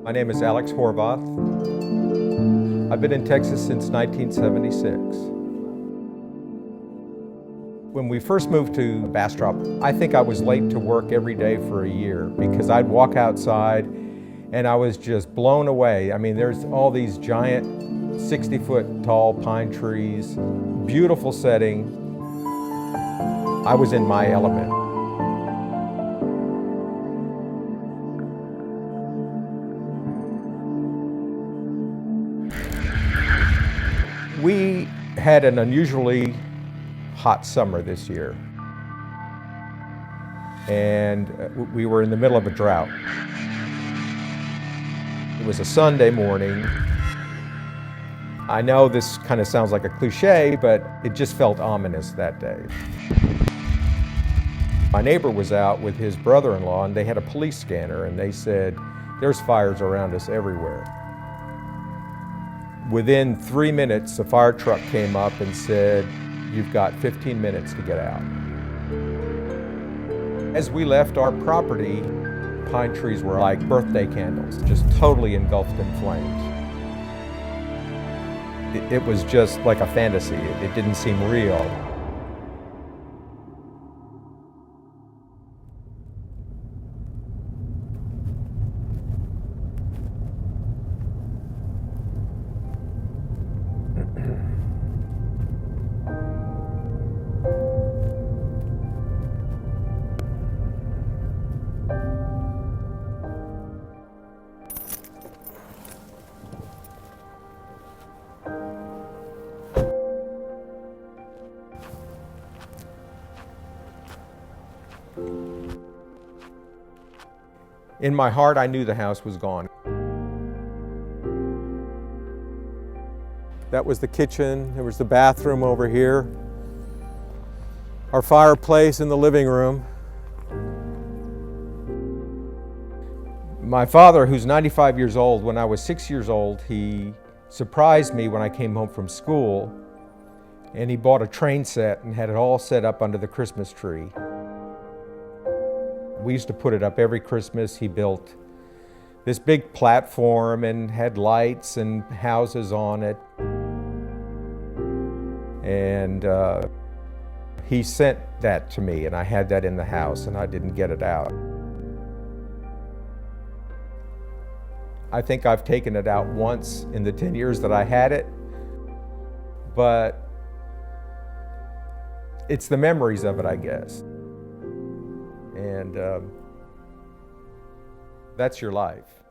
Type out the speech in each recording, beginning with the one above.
My name is Alex Horvath. I've been in Texas since 1976. When we first moved to Bastrop, I think I was late to work every day for a year because I'd walk outside and I was just blown away. I mean, there's all these giant 60-foot tall pine trees, beautiful setting. I was in my element. We had an unusually hot summer this year, and we were in the middle of a drought. It was a Sunday morning. I know this kind of sounds like a cliche, but it just felt ominous that day. My neighbor was out with his brother-in-law, and they had a police scanner, and they said, "There's fires around us everywhere." Within 3 minutes, a fire truck came up and said, "You've got 15 minutes to get out." As we left our property, pine trees were like birthday candles, just totally engulfed in flames. It was just like a fantasy. It didn't seem real. In my heart, I knew the house was gone. That was the kitchen. There was the bathroom over here. Our fireplace in the living room. My father, who's 95 years old, when I was 6 years old, he surprised me when I came home from school, and he bought a train set and had it all set up under the Christmas tree. We used to put it up every Christmas. He built this big platform and had lights and houses on it. And he sent that to me, and I had that in the house, and I didn't get it out. I think I've taken it out once in the 10 years that I had it, but it's the memories of it, I guess. And that's your life.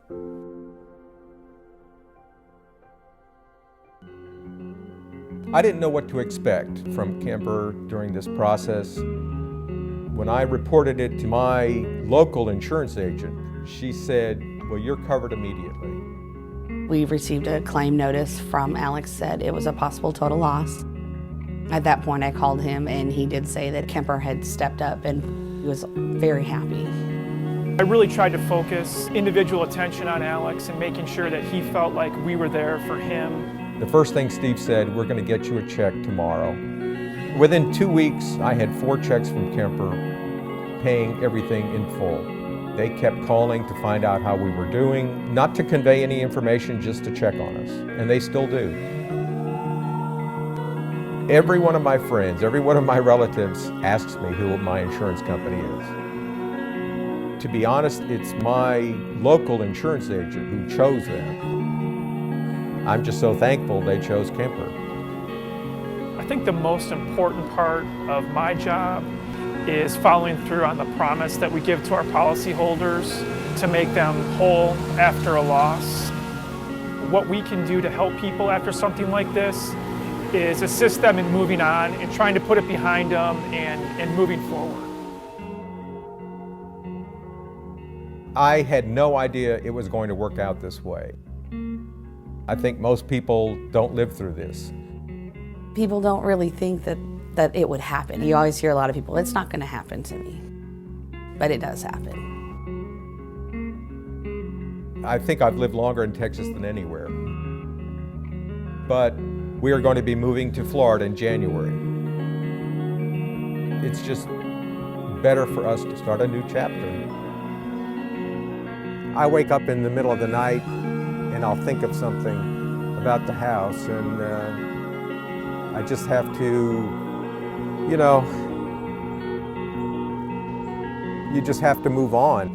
I didn't know what to expect from Kemper during this process. When I reported it to my local insurance agent, she said, "Well, you're covered immediately." We received a claim notice from Alex, said it was a possible total loss. At that point, I called him, and he did say that Kemper had stepped up, and he was very happy. I really tried to focus individual attention on Alex and making sure that he felt like we were there for him. The first thing Steve said, "We're going to get you a check tomorrow." Within 2 weeks, I had 4 checks from Kemper paying everything in full. They kept calling to find out how we were doing, not to convey any information, just to check on us, and they still do. Every one of my friends, every one of my relatives asks me who my insurance company is. To be honest, it's my local insurance agent who chose them. I'm just so thankful they chose Kemper. I think the most important part of my job is following through on the promise that we give to our policyholders to make them whole after a loss. What we can do to help people after something like this is assist them in moving on and trying to put it behind them and moving forward. I had no idea it was going to work out this way. I think most people don't live through this. People don't really think that it would happen. You always hear a lot of people, "It's not going to happen to me." But it does happen. I think I've lived longer in Texas than anywhere. But we are going to be moving to Florida in January. it's just better for us to start a new chapter. I wake up in the middle of the night and I'll think of something about the house, and I just have to, you just have to move on.